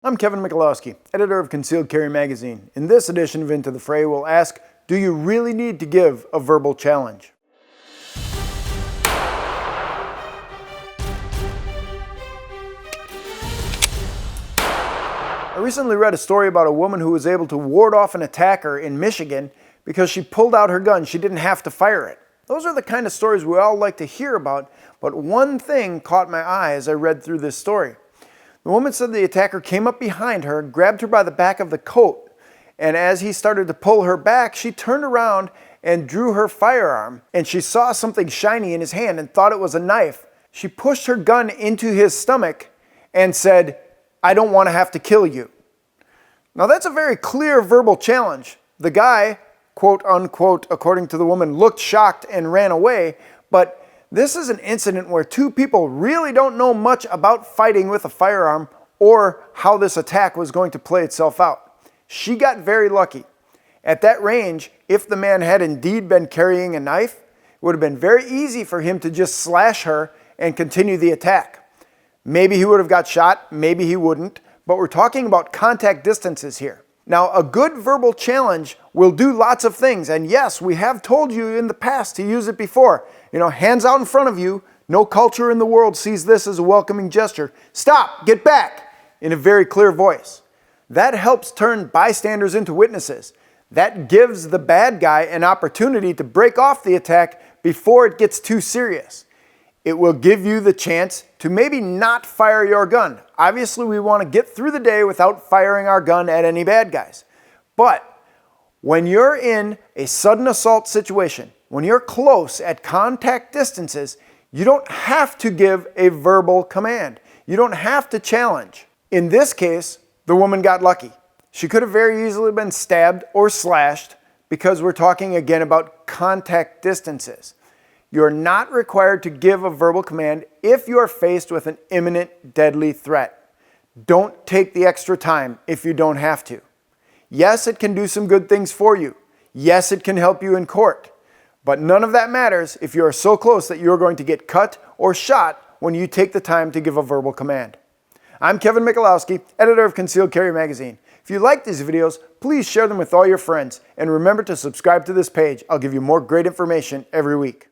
I'm Kevin Michalowski, editor of Concealed Carry Magazine. In this edition of Into the Fray, we'll ask, do you really need to give a verbal challenge? I recently read a story about a woman who was able to ward off an attacker in Michigan because she pulled out her gun. She didn't have to fire it. Those are the kind of stories we all like to hear about, but one thing caught my eye as I read through this story. The woman said the attacker came up behind her, grabbed her by the back of the coat, and as he started to pull her back, she turned around and drew her firearm, and she saw something shiny in his hand and thought it was a knife. She pushed her gun into his stomach and said, "I don't want to have to kill you." Now that's a very clear verbal challenge. The guy, quote unquote, according to the woman, looked shocked and ran away, but this is an incident where two people really don't know much about fighting with a firearm or how this attack was going to play itself out. She got very lucky. At that range, if the man had indeed been carrying a knife, it would have been very easy for him to just slash her and continue the attack. Maybe he would have got shot, maybe he wouldn't, but we're talking about contact distances here. Now, a good verbal challenge will do lots of things, and yes, we have told you in the past to use it before. Hands out in front of you. No culture in the world sees this as a welcoming gesture. Stop, get back, in a very clear voice. That helps turn bystanders into witnesses. That gives the bad guy an opportunity to break off the attack before it gets too serious. It will give you the chance to maybe not fire your gun. Obviously, we want to get through the day without firing our gun at any bad guys. But when you're in a sudden assault situation, when you're close at contact distances, you don't have to give a verbal command. You don't have to challenge. In this case, the woman got lucky. She could have very easily been stabbed or slashed because we're talking again about contact distances. You're not required to give a verbal command if you are faced with an imminent deadly threat. Don't take the extra time if you don't have to. Yes, it can do some good things for you. Yes, it can help you in court. But none of that matters if you are so close that you're going to get cut or shot when you take the time to give a verbal command. I'm Kevin Michalowski, editor of Concealed Carry Magazine. If you like these videos, please share them with all your friends. And remember to subscribe to this page. I'll give you more great information every week.